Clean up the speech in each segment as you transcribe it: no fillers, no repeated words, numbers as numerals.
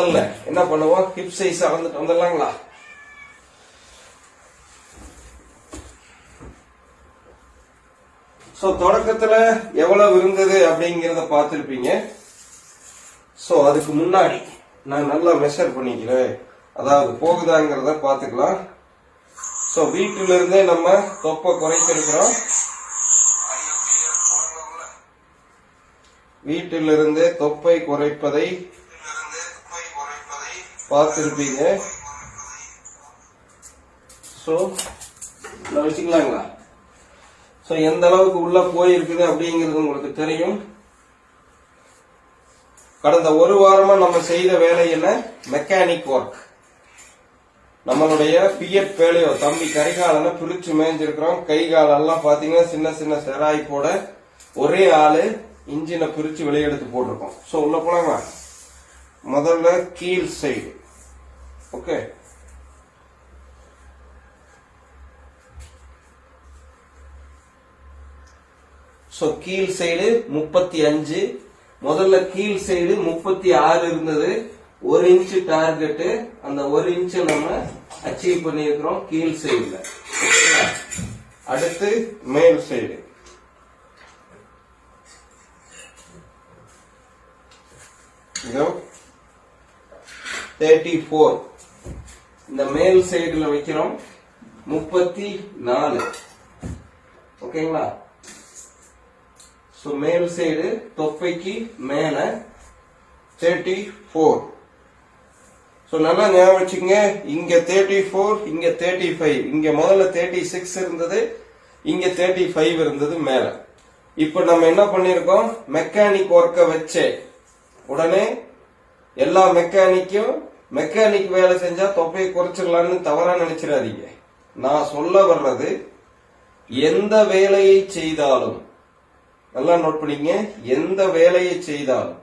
முதல்ல என்ன பண்ணுவோம், ஹிப் சைஸ் அளந்துட்டு வந்துடலாங்களா? சோ தொடக்கத்துல எவ்வளவு இருந்தது அப்படிங்கறத பார்த்திருப்பீங்க. சோ அதுக்கு முன்னாடி நான் நல்லா மெஷர் பண்ணிக்கிறேன், அதாவது போகுதாங்கிறத பாத்துக்கலாம். சோ வீட்டில இருந்தே நம்ம தொப்பை குறைத்திருக்கிறோம். வீட்டிலிருந்தே தொப்பை குறைப்பதை பார்த்திருப்பீங்க. சோ வச்சுக்கலாங்களா? சோ எந்த அளவுக்கு உள்ள போயிருக்குது அப்படிங்கிறது உங்களுக்கு தெரியும். கடந்த ஒரு வாரமா நம்ம செய்த வேலை என்ன? Mechanic work. நம்மளுடைய பியட் பேலையோ தம்பி கரிகாலனை பிரிச்சு மேய்ஞ்சிருக்கிறோம். கை காலெல்லாம் பாத்தீங்கன்னா சின்ன சின்ன செராய் போட ஒரே ஆளு இன்ஜினை பிரிச்சு வெளியெடுத்து போட்டிருக்கோம். சோ உள்ள போலாமா? முதல்ல கீழ் சைடு. ஓகே, சோ கீழ் சைடு 35. முதல்ல கீழ் சைடு 36 இருந்தது. 1 இன்ச் டார்கெட். அந்த 1 இன்ச் நம்ம அச்சீவ் பண்ணிருக்கிறோம் கீழ் சைடுல. அடுத்து மேல் சைடு. இதோ 34. இந்த மேல் சைடுல வைக்கிறோம் 34. ஓகேங்களா? சோ மேல் சைடு தொப்பைக்கு மேல 34. சோ நல்லா ஞாபகம் வச்சுங்க. இங்க 34, இங்க 35. இங்க முதல்ல 36 இருந்தது, இங்க 35 இருந்தது மேல. இப்ப நம்ம என்ன பண்ணிருக்கோம், மெக்கானிக் ஒர்க்க வச்சே உடனே எல்லா மெக்கானிக் வேலை செஞ்சா தொப்பையை குறைச்சிடலான்னு தவறா நினைச்சிடாதீங்க. நான் சொல்ல வர்றது, எந்த வேலையை செய்தாலும் நல்லா நோட் பண்ணிங்க, எந்த வேலையை செய்தாலும்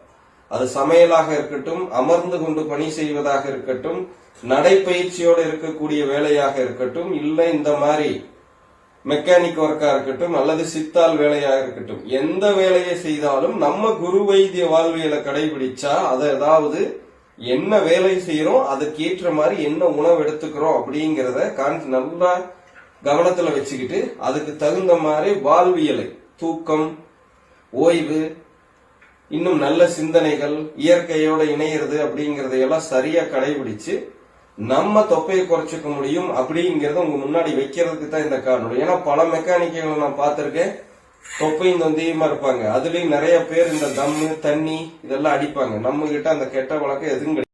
அது சமையலாக இருக்கட்டும், அமர்ந்து கொண்டு பணி செய்வதாக இருக்கட்டும், நடைப்பயிற்சியோடு இருக்கக்கூடிய வேலையாக இருக்கட்டும், இல்ல இந்த மாதிரி மெக்கானிக் ஒர்க்கா இருக்கட்டும், அல்லது சித்தால் வேலையாக இருக்கட்டும், எந்த வேலையை செய்தாலும் நம்ம குரு வைத்திய வாழ்வியலை கடைபிடிச்சா, அதை அதாவது என்ன வேலை செய்யறோம் அதுக்கு ஏற்ற மாதிரி என்ன உணவு எடுத்துக்கிறோம் அப்படிங்கறத நல்லா கவனத்துல வச்சுக்கிட்டு அதுக்கு தகுந்த மாதிரி வாழ்வியலை, தூக்கம், ஓய்வு, இன்னும் நல்ல சிந்தனைகள், இயற்கையோட இணையிறது அப்படிங்கறதையெல்லாம் சரியா கடைபிடிச்சு நம்ம தொப்பையை குறைச்சிக்க முடியும் அப்படிங்கறத உங்க முன்னாடி வைக்கிறதுக்கு தான் இந்த காரணம். ஏன்னா பல மெக்கானிக்கை நான் பார்த்திருக்கேன், தொப்பையும் தொந்தியுமா இருப்பாங்க. அதுலயும் நிறைய பேர் இந்த தம்மு தண்ணி இதெல்லாம் அடிப்பாங்க. நம்ம கிட்ட அந்த கெட்ட வழக்கம் எதுவும்